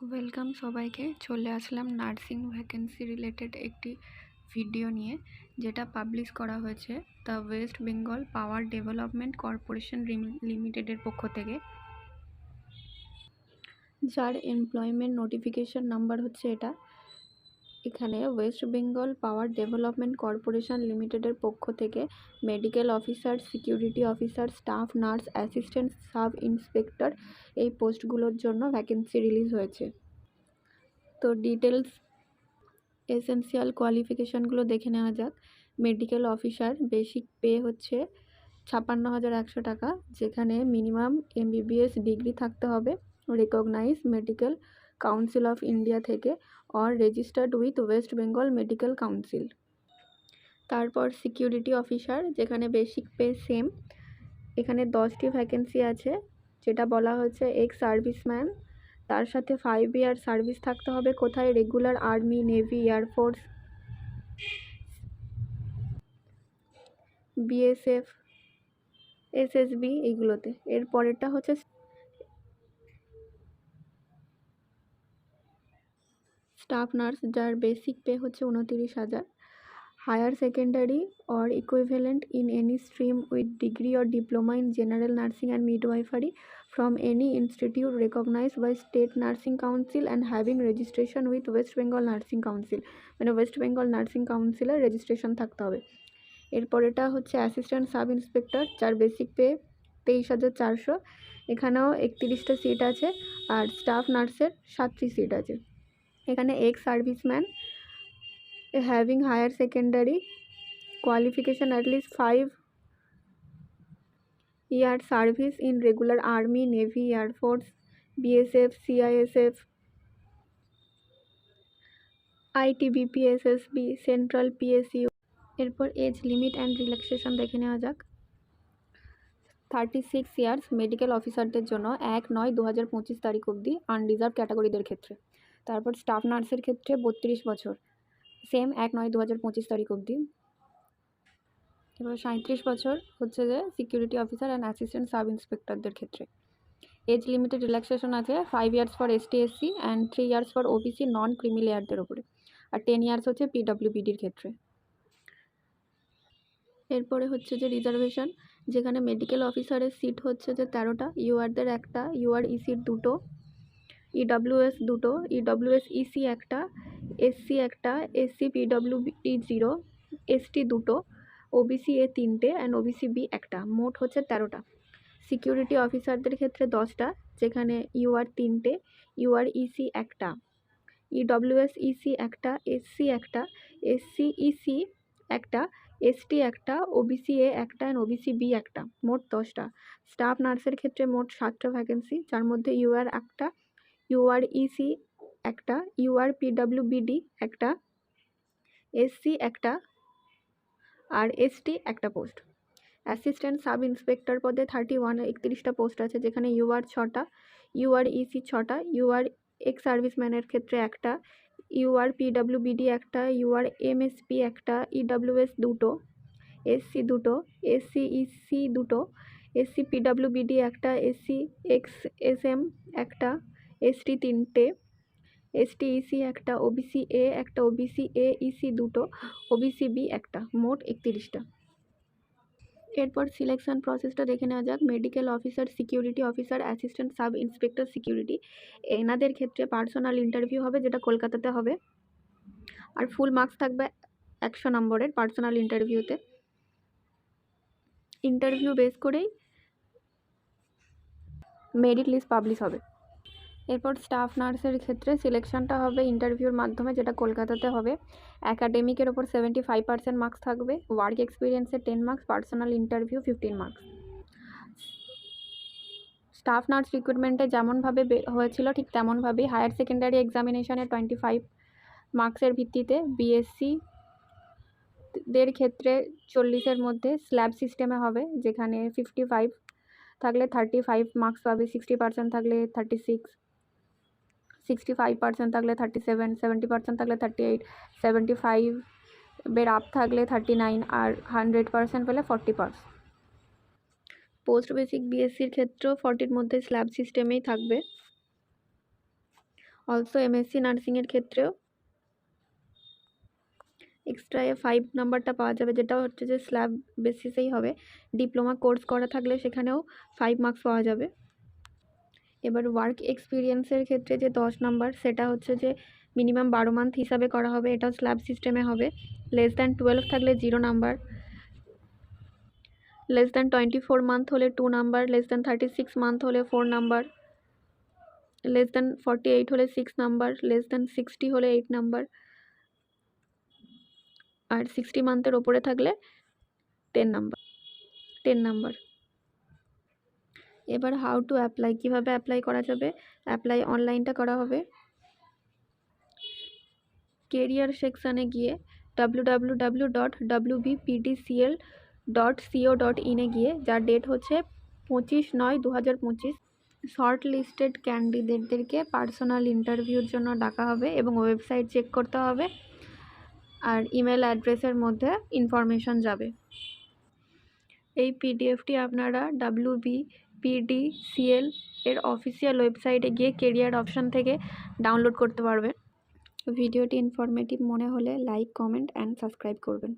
Welcome সবাইকে। চলে আসলাম nursing vacancy related একটি ভিডিও নিয়ে, যেটা পাবলিশ করা হয়েছে the West Bengal power development corporation লিমিটেডের পক্ষ থেকে, যার এমপ্লয়মেন্ট নোটিফিকেশন নাম্বার হচ্ছে এটা। এখানে West Bengal power development corporation লিমিটেডের পক্ষ থেকে medical officer, security officer, staff nurse, assistant sub inspector এই পোস্টগুলোর জন্য ভ্যাকেন্সি রিলিজ হয়েছে। তো ডিটেলস এসেনশিয়াল কোয়ালিফিকেশানগুলো দেখে নেওয়া যাক। মেডিকেল অফিসার বেসিক পে হচ্ছে ৫৬,১০০ টাকা, যেখানে মিনিমাম MBBS ডিগ্রি থাকতে হবে, recognise medical council of India থেকে or registered with West Bengal medical council. তারপর সিকিউরিটি অফিসার, যেখানে বেসিক পে সেম। এখানে 10টি ভ্যাকেন্সি আছে, যেটা বলা হচ্ছে এক্স সার্ভিসম্যান, তার সাথে 5 ইয়ার সার্ভিস থাকতে হবে। কোথায়? Regular army, navy, air force, BSF, SSB এইগুলোতে। এর পরেরটা হচ্ছে স্টাফ নার্স, যার বেসিক পে হচ্ছে 29,000। Higher secondary or equivalent in any stream with degree or diploma in general nursing and midwifery from any institute recognized by state nursing council and having registration with West Bengal Nursing Council, মানে West Bengal nursing কাউন্সিলের registration থাকতে হবে। এরপর এটা হচ্ছে assistant sub inspector, যার basic pay 23,400। এখানেও 31টা seat আছে, আর স্টাফ নার্সের 7টি সিট আছে। এখানে ex serviceman having higher secondary qualification at least 5 year service in regular army, navy, air force, BSF, CISF, ITBP, SSB, central PSU। এরপর এজ লিমিট অ্যান্ড রিল্যাক্সেশন দেখে নেওয়া যাক। 36 ইয়ার্স মেডিকেল অফিসারদের জন্য 1/9/2025 তারিখ অবধি আনরিজার্ভ ক্যাটাগরিদের ক্ষেত্রে। তারপর স্টাফ নার্সের ক্ষেত্রে 32 বছর, সেম 1/9/2025 তারিখ অবধি। এবার 37 বছর হচ্ছে যে security officer and assistant sub ইন্সপেক্টরদের ক্ষেত্রে। এজ লিমিটেড রিল্যাক্সেশন আছে 5 years for ST SC and 3 years for OBC non creamy লেয়ারদের ওপরে, আর 10 ইয়ার্স হচ্ছে PWBDর ক্ষেত্রে। এরপরে হচ্ছে যে রিজার্ভেশন, যেখানে মেডিকেল অফিসারের সিট হচ্ছে যে 13টা, URদের একটা, UR ECর দুটো, EWS দুটো, EWS EC একটা, SC একটা, SC PWD 0, ST দুটো, OBC A 3টে অ্যান্ড OBC B একটা, মোট হচ্ছে 13টা। সিকিউরিটি অফিসারদের ক্ষেত্রে 10টা, যেখানে UR 3টে, UR EC একটা, EWS EC একটা, SC একটা, SC EC একটা, ST একটা, OBC A একটা অ্যান্ড OBC B একটা, মোট 10টা। স্টাফ নার্সের ক্ষেত্রে মোট 7টা ভ্যাকেন্সি, যার মধ্যে UR একটা, UR EC একটা, UR PWBD একটা, SC একটা আর ST একটা পোস্ট। অ্যাসিস্ট্যান্ট সাব ইন্সপেক্টর পদে 31টা পোস্ট আছে, যেখানে UR 6টা, UR EC 6টা, UR এক্স সার্ভিসম্যানের ক্ষেত্রে একটা, UR PWBD একটা, UR MSP একটা, EWS দুটো, SC দুটো, SC EC দুটো, SC PWBD একটা, SC XSM একটা, ST 3টে, ST EC একটা, OBC A একটা, OBC A EC দুটো, OBC B একটা, মোট 31টা। এরপর সিলেকশন প্রসেসটা দেখে নেওয়া যাক। Medical officer, security officer, assistant sub inspector security, এনাদের ক্ষেত্রে পার্সোনাল ইন্টারভিউ হবে, যেটা কলকাতাতে হবে, আর ফুল মার্কস থাকবে 100 নম্বরের পার্সোনাল ইন্টারভিউতে। ইন্টারভিউ বেস করেই মেরিট লিস্ট পাবলিশ হবে। এরপর স্টাফ নার্সের ক্ষেত্রে সিলেকশনটা হবে ইন্টারভিউর মাধ্যমে, যেটা কলকাতাতে হবে। অ্যাকাডেমিকের ওপর 75% মার্কস থাকবে, ওয়ার্ক এক্সপিরিয়েন্সের 10 marks, personal interview 15 marks. Staff nurse রিক্রুটমেন্টে যেমনভাবে হয়েছিল ঠিক তেমনভাবেই হায়ার সেকেন্ডারি এক্সামিনেশনে 25 মার্কসের ভিত্তিতে, BSc দের ক্ষেত্রে 40-এর মধ্যে স্ল্যাব সিস্টেমে হবে, যেখানে 55 থাকলে 35 মার্কস পাবে, 60% থাকলে 36, 65% থাকলে 37, 70% থাকলে 38, 75 আপ থাকলে 39, আর 100% পেলে 40 পাস। পোস্ট বেসিক BScর ক্ষেত্রেও 40-র মধ্যে স্ল্যাব সিস্টেমেই থাকবে। অলসো এমএসসি নার্সিংয়ের ক্ষেত্রেও এক্সট্রা 5 নাম্বারটা পাওয়া যাবে, যেটা হচ্ছে যে স্ল্যাব বেসিসেই হবে। ডিপ্লোমা কোর্স করা থাকলে সেখানেও 5 মার্কস পাওয়া যাবে। এবার ওয়ার্ক এক্সপিরিয়েন্সের ক্ষেত্রে যে 10 নাম্বার, সেটা হচ্ছে যে মিনিমাম 12 মান্থ হিসাবে করা হবে, এটাও স্ল্যাব সিস্টেমে হবে। লেস দ্যান 12 থাকলে 0 নাম্বার, লেস দ্যান 24 মান্থ হলে 2 নাম্বার, লেস দ্যান 36 মান্থ হলে 4 নাম্বার, লেস দ্যান 48 হলে 6 নাম্বার, লেস দ্যান 60 হলে 8 নাম্বার, আর 60 মান্থের ওপরে থাকলে 10 নাম্বার। এবার হাউ টু অ্যাপ্লাই, কীভাবে অ্যাপ্লাই করা যাবে? অ্যাপ্লাই অনলাইনটা করা হবে। কেরিয়ার সেকশানে গিয়ে www.wbpdcl.co.in গিয়ে, যার ডেট হচ্ছে 25/9/2025, শর্ট লিস্টেড ক্যান্ডিডেটদেরকে পার্সোনাল ইন্টারভিউর জন্য ডাকা হবে এবং ওয়েবসাইট চেক করতে হবে, আর ইমেল অ্যাড্রেসের মধ্যে ইনফরমেশন যাবে। এই পিডিএফটি আপনারা WBPDCL এর অফিসিয়াল ওয়েবসাইটে গিয়ে কেরিয়ার অপশান থেকে ডাউনলোড করতে পারবেন। ভিডিওটি ইনফরমেটিভ মনে হলে লাইক, কমেন্ট অ্যান্ড সাবস্ক্রাইব করবেন।